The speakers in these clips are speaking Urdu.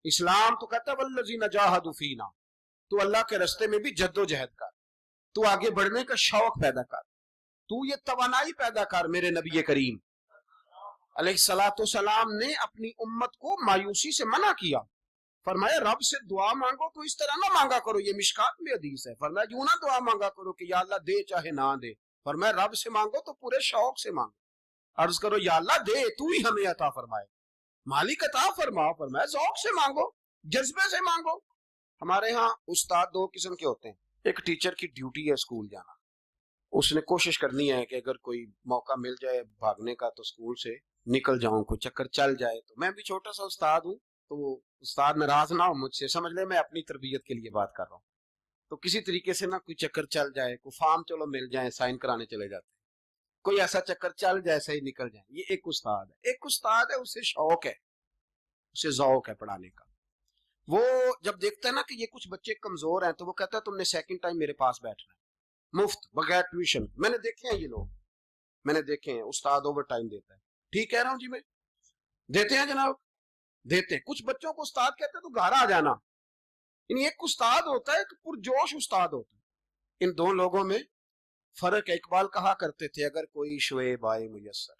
اسلام تو کہتا ہے والذین جاہدوا فینا، تو اللہ کے راستے میں بھی جد و جہد کر، تو آگے بڑھنے کا شوق پیدا کر، تو یہ توانائی پیدا کر۔ میرے نبی کریم علیہ الصلوۃ والسلام نے اپنی امت کو مایوسی سے منع کیا، فرمایا رب سے دعا مانگو تو اس طرح نہ مانگا کرو، یہ مشکات میں حدیث ہے، فرمایا یوں نہ دعا مانگا کرو کہ یا اللہ دے چاہے نہ دے، فرمایا رب سے مانگو تو پورے شوق سے مانگو، عرض کرو یا اللہ دے تو ہی ہمیں عطا فرمائے، مالک عطا فرما، فرمایا ذوق سے مانگو، جذبے سے مانگو۔ ہمارے ہاں استاد دو قسم کے ہوتے ہیں، ایک ٹیچر کی ڈیوٹی ہے اسکول جانا، اس نے کوشش کرنی ہے کہ اگر کوئی موقع مل جائے بھاگنے کا تو اسکول سے نکل جاؤں، کوئی چکر چل جائے۔ تو میں بھی چھوٹا سا استاد ہوں، تو وہ استاد ناراض نہ ہو مجھ سے، سمجھ لے میں اپنی تربیت کے لیے بات کر رہا ہوں، تو کسی طریقے سے نہ کوئی چکر چل جائے، کوئی فارم چلو مل جائے، سائن کرانے چلے جاتے ہیں، کوئی ایسا چکر چل جائے صحیح نکل جائے، یہ ایک استاد ہے۔ ایک استاد ہے اسے شوق ہے، اسے ذوق ہے پڑھانے کا، وہ جب دیکھتا ہے نا کہ یہ کچھ بچے کمزور ہیں تو وہ کہتا ہے تم نے سیکنڈ ٹائم میرے پاس بیٹھنا ہے مفت بغیر ٹیوشن۔ میں نے دیکھے ہیں یہ لوگ، میں نے دیکھے ہیں، استاد اوور ٹائم دیتا ہے، ٹھیک کہہ رہا ہوں جی میں، دیتے ہیں جناب، دیتے ہیں۔ کچھ بچوں کو استاد کہتے ہیں تو گھر آ جانا، یعنی ایک استاد ہوتا ہے ایک پرجوش استاد ہوتا ہے، ان دو لوگوں میں فرق ہے۔ اقبال کہا کرتے تھے اگر کوئی شعیب آئے میسر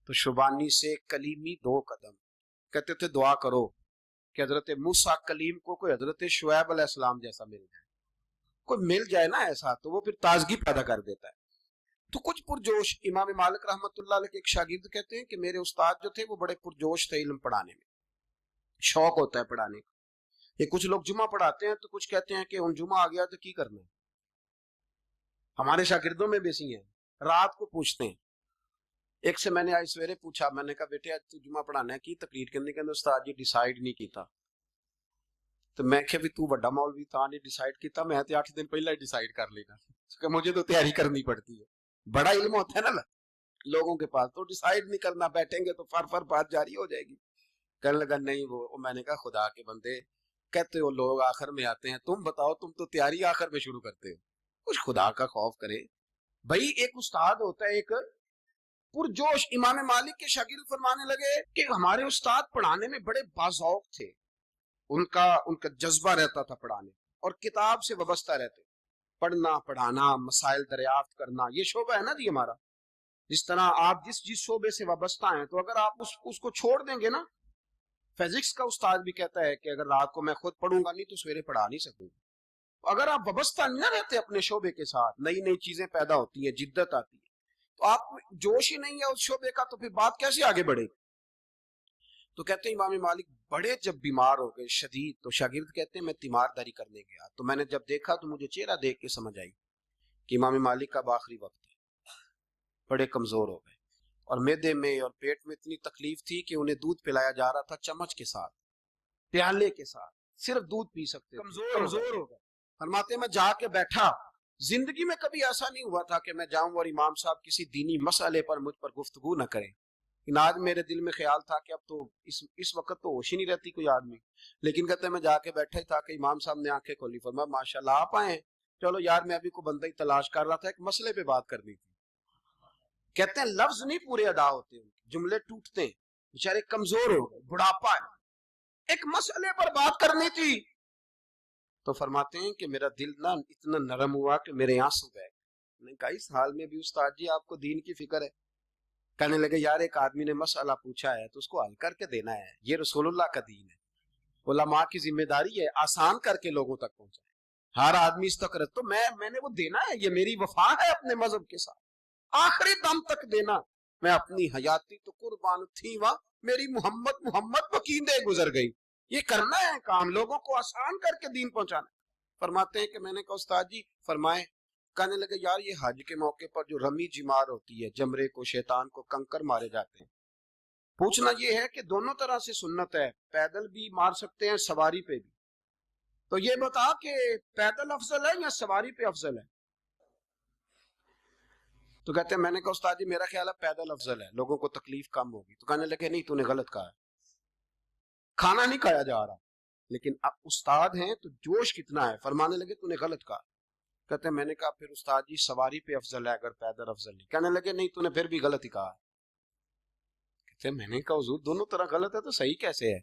تو شبانی سے کلیمی دو قدم، کہتے تھے دعا کرو کہ حضرت موسیٰ کلیم کو کوئی حضرت شعیب علیہ السلام جیسا مل جائے، کوئی مل جائے نا ایسا تو وہ پھر تازگی پیدا کر دیتا ہے۔ تو کچھ پرجوش، امام مالک رحمۃ اللہ علیہ کے ایک شاگرد کہتے ہیں کہ میرے استاد جو تھے وہ بڑے پرجوش تھے علم پڑھانے میں، شوق ہوتا ہے پڑھانے کا۔ یہ کچھ لوگ جمعہ پڑھاتے ہیں تو کچھ کہتے ہیں کہ ان جمعہ آ گیا تو کی کرنا ہے، ہمارے شاگردوں میں بھی ایسی ہیں، رات کو پوچھتے ہیں۔ ایک سے میں نے آج سویرے پوچھا، میں نے کہا بیٹے آج تو جمعہ پڑھانا ہے کی تقریر کرنے کے اندر، استاد جی ڈیسائیڈ نہیں کیتا، تو میں کہ بھی تو بڑا مولوی تھا نہیں ڈیسائیڈ کیتا، میں تے 8 دن پہلے ڈیسائیڈ کر لینا، کہ مجھے تو تیاری کرنی پڑتی ہے، بڑا علم ہوتا ہے نا لوگوں کے پاس، تو ڈیسائیڈ نہیں کرنا، بیٹھیں گے تو فر بات جاری ہو جائے گی۔ کہنے لگا نہیں وہ میں نے کہا خدا کے بندے کہتے ہو لوگ آخر میں آتے ہیں، تم بتاؤ تم تو تیاری آخر میں شروع کرتے ہو، کچھ خدا کا خوف کرے بھائی۔ ایک استاد ہوتا ہے ایک پرجوش۔ امام مالک کے شاگرد فرمانے لگے کہ ہمارے استاد پڑھانے میں بڑے باذوق تھے، ان کا جذبہ رہتا تھا پڑھانے، اور کتاب سے وابستہ رہتے، پڑھنا پڑھانا مسائل دریافت کرنا، یہ شعبہ ہے نا جی ہمارا۔ جس طرح آپ جس شعبے سے وابستہ ہیں تو اگر آپ اس کو چھوڑ دیں گے نا، فزکس کا استاد بھی کہتا ہے کہ اگر رات کو میں خود پڑھوں گا نہیں تو سویرے پڑھا نہیں سکوں گا۔ اگر آپ وابستہ نہیں رہتے اپنے شعبے کے ساتھ، نئی نئی چیزیں پیدا ہوتی ہیں، جدت آتی ہے، تو آپ جوش ہی نہیں ہے اس شعبے کا، تو پھر بات کیسے آگے بڑھے گی؟ تو کہتے ہیں امام مالک بڑے جب بیمار ہو گئے شدید، تو شاگرد کہتے ہیں میں تیمارداری کرنے گیا، تو میں نے جب دیکھا تو مجھے چہرہ دیکھ کے سمجھ آئی کہ امام مالک کا آخری وقت ہے، بڑے کمزور ہو گئے، اور معدے میں اور پیٹ میں اتنی تکلیف تھی کہ انہیں دودھ پلایا جا رہا تھا چمچ کے ساتھ، پیالے کے ساتھ، صرف دودھ پی سکتے، کمزور ہو گئے۔ فرماتے میں جا کے بیٹھا، زندگی میں کبھی ایسا نہیں ہوا تھا کہ میں جاؤں اور امام صاحب کسی دینی مسئلے پر مجھ پر گفتگو نہ کریں، آج میرے دل میں خیال تھا کہ اب تو اس وقت تو ہوش ہی نہیں رہتی کوئی آدمی، لیکن کہتے ہیں میں جا کے بیٹھا ہی تھا کہ امام صاحب نے آنکھیں کھولی، فرمایا ماشاءاللہ آپ آئے ہیں، چلو یار میں ابھی کو بندہ ہی تلاش کر رہا تھا، ایک مسئلے پہ بات کرنی تھی۔ کہتے ہیں لفظ نہیں پورے ادا ہوتے، جملے ٹوٹتے ہیں، بیچارے کمزور ہو گئے، بڑھاپا ہے، ایک مسئلے پر بات کرنی تھی، تو فرماتے ہیں کہ میرا دل نہ اتنا نرم ہوا کہ میرے آنسو بہہ گئے۔ میں نے کہا اس حال میں بھی استاد جی آپ کو دین کی فکر ہے؟ کہنے لگے یار ایک آدمی نے مسئلہ پوچھا ہے تو اس کو حل کر کے دینا ہے، یہ رسول اللہ کا دین ہے، علماء کی ذمہ داری ہے آسان کر کے لوگوں تک پہنچائے، ہر آدمی اس تک تو میں نے وہ دینا ہے، یہ میری وفا ہے اپنے مذہب کے ساتھ، آخری دم تک دینا۔ میں اپنی حیاتی تو قربان تھی وہاں، میری محمد وکیندے گزر گئی، یہ کرنا ہے کام، لوگوں کو آسان کر کے دین پہنچانا۔ فرماتے ہیں کہ میں نے کہا استاد جی فرمائیں، کہنے لگے یار یہ حج کے موقع پر جو رمی جمار ہوتی ہے، جمرے کو شیطان کو کنکر مارے جاتے ہیں، پوچھنا یہ ہے کہ دونوں طرح سے سنت ہے، پیدل بھی مار سکتے ہیں سواری پہ بھی، تو یہ بتا کہ پیدل افضل ہے یا سواری پہ افضل ہے؟ تو کہتے ہیں میں نے کہا استاد جی میرا خیال ہے پیدل افضل ہے، لوگوں کو تکلیف کم ہوگی۔ تو کہنے لگے نہیں تو نے غلط کہا ہے، کھانا نہیں کھایا جا رہا، لیکن اب استاد ہیں تو جوش کتنا ہے، فرمانے لگے تو نے غلط کہا۔ کہتے ہیں میں نے کہا پھر استاد جی سواری پہ افضل ہے اگر پیدل افضل نہیں؟ کہنے لگے نہیں تو نے پھر بھی غلط ہی کہا۔ کہتے ہیں میں نے کہا حضور دونوں طرح غلط ہے تو صحیح کیسے ہے؟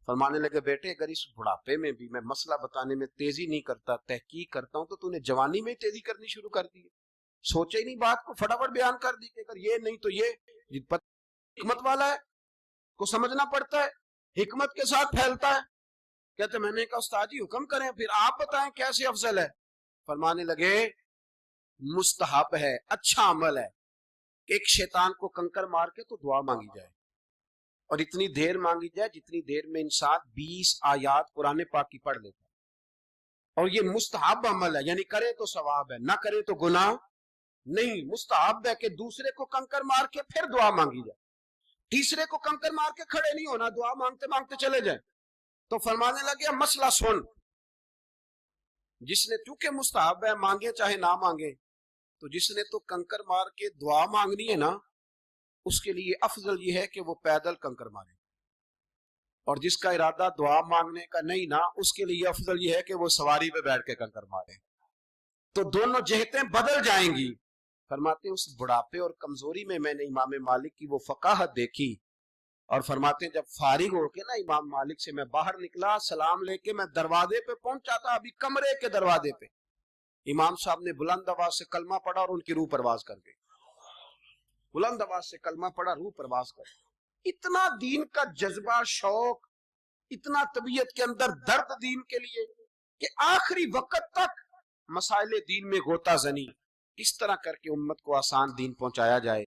فرمانے لگے بیٹے اگر اس بڑھاپے میں بھی میں مسئلہ بتانے میں تیزی نہیں کرتا، تحقیق کرتا ہوں، تو نے جوانی میں تیزی کرنی شروع کر دی ہے، سوچے ہی نہیں بات کو، فٹافٹ بیان کر دی کہ اگر یہ نہیں تو یہ حکمت والا ہے کو سمجھنا پڑتا ہے، حکمت کے ساتھ پھیلتا ہے۔ کہتے میں نے کہا استاد جی حکم کریں، پھر آپ بتائیں کیسے افضل ہے۔ فرمانے لگے مستحب ہے، اچھا عمل ہے کہ ایک شیطان کو کنکر مار کے تو دعا مانگی جائے، اور اتنی دیر مانگی جائے جتنی دیر میں انسان 20 آیات قرآن پاک کی پڑھ لیتا ہے، اور یہ مستحب عمل ہے، یعنی کرے تو ثواب ہے، نہ کرے تو گناہ نہیں۔ مستحب ہے کہ دوسرے کو کنکر مار کے پھر دعا مانگی جائے، تیسرے کو کنکر مار کے کھڑے نہیں ہونا، دعا مانگتے مانگتے چلے جائیں۔ تو فرمانے لگے مسئلہ سن، جس نے چونکہ مستحب ہے مانگے چاہے نہ مانگے، تو جس نے تو کنکر مار کے دعا مانگنی ہے نا، اس کے لیے افضل یہ ہے کہ وہ پیدل کنکر مارے، اور جس کا ارادہ دعا مانگنے کا نہیں نا، اس کے لیے افضل یہ ہے کہ وہ سواری پہ بیٹھ کے کنکر مارے۔ تو دونوں جہتیں بدل جائیں گی۔ فرماتے ہیں اس بڑھاپے اور کمزوری میں میں نے امام مالک کی وہ فقاہت دیکھی، اور فرماتے ہیں جب فارغ ہو کے نا امام مالک سے میں باہر نکلا، سلام لے کے میں دروازے پہ پہنچا تھا، ابھی کمرے کے دروازے پہ امام صاحب نے بلند آواز سے کلمہ پڑھا اور ان کی روح پرواز کر گئی، بلند آواز سے کلمہ پڑھا، روح پرواز کر گئی۔ اتنا دین کا جذبہ، شوق، اتنا طبیعت کے اندر درد دین کے لیے کہ آخری وقت تک مسائل دین میں غوطہ زنی، اس طرح کر کے امت کو آسان دین پہنچایا جائے۔